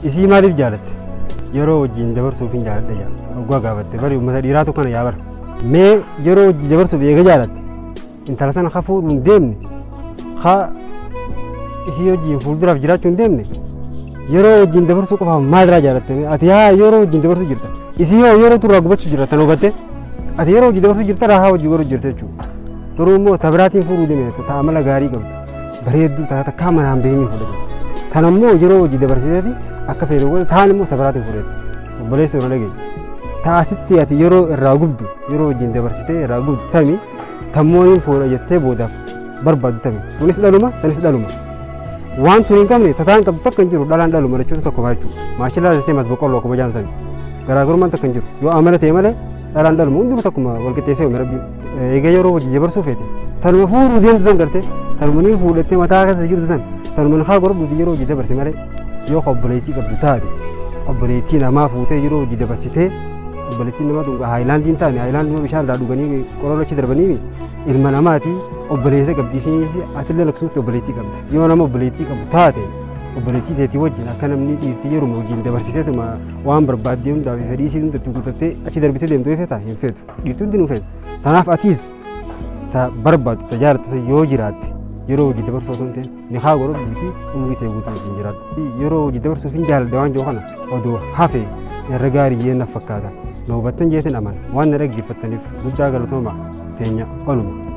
isii maaliif jaalatte yeroo wajjin dabarsuuf hin jaaladha jaa oggaa gaafatte bari uummata dhiiraatu kana yaa bara mee yeroo wajjin dabarsuuf eega jaalatte intala sana ka fuudhu hin deemne ka isii wajjin fuulduraaf jiraachuu hin deemne yeroo wajjin dabarsuu qofaaf maalirraa jaalatte ati haa yeroo wajjin dabarsuu jirta isii hoo yeroo turraa gubachuu jirta tan hubatte ati yeroo wajjin dabarsuu jirta haa wajjin godhuu jirta jechuudha garuu immoo tabiraatiin fuudhuu deemee ta'a amala gaarii qabdu bareedduu taata akka manaan beeknii fuudhatu kan ammoo yeroo wajjin dabarsiteeti akka feeru godhe taan immoo tabiraatiin fuudhette obboleessa irra dhageenya taasitti ati yeroo irraa gubdu yeroo wajjin dabarsitee irraa gubdu tami tammooniin fuudha jettee boodaaf barbaaddu tami kunis dhaluma sanis dhaluma waan tuni hin qabne tataan qabdu takka hin jiru dhalaan dhaluma jechuutu tokkuma jechuudha maashilaa jettee mas boqqolloo akkuma jaan sani garaagarummaan takka hin jiru yoo amala ta'e malee dhalaan dhaluma hunduma takkuma walqixxeessee uume rabbiin egaa yeroo wajjin dabarsuu feete tanuma fuudhuu deemtu san gartee tanuma niin fuudhattee mataa keessa jirtu san tanuma haa gorobduuti yeroo wajjin dabarsi malee yoo obboleettii qabdu taate obboleettii namaa fuutee yeroo wajjin dabarsitee obboleettiin namaa dhuga haayilaandiin taane haayilaandii bishaan irraa dhuganii qororrochi darbanii ilma namaati obboleessa qabdisiis atillee akkasumatti obboleettii qabda yoo nama obboleettii qabu taate obboleettii teetii wajjin akka namni dhiirtii yeroo wajjin dabarsiteetuma waan barbaaddee hundaaf fedhii isii hundatti guutattee achi darbitee deemtu feeta hin feetu dhiirtii hundi nu feetu tanaaf atiis ta barbaaddu ta jaalattu yoo jiraatte yeroo wajjin dabarsuu osoo hin ta'in ni haa godhuuti umurii ta'e guutuu wajjin jiraadhu yeroo wajjin dabarsuuf hin jaaladha waan jiru kana odoo hafe irra gaarii jeen na fakkaata na hubattan jeetin aman waan na dhaggeeffattaniif guddaa galatooma teenya oluma.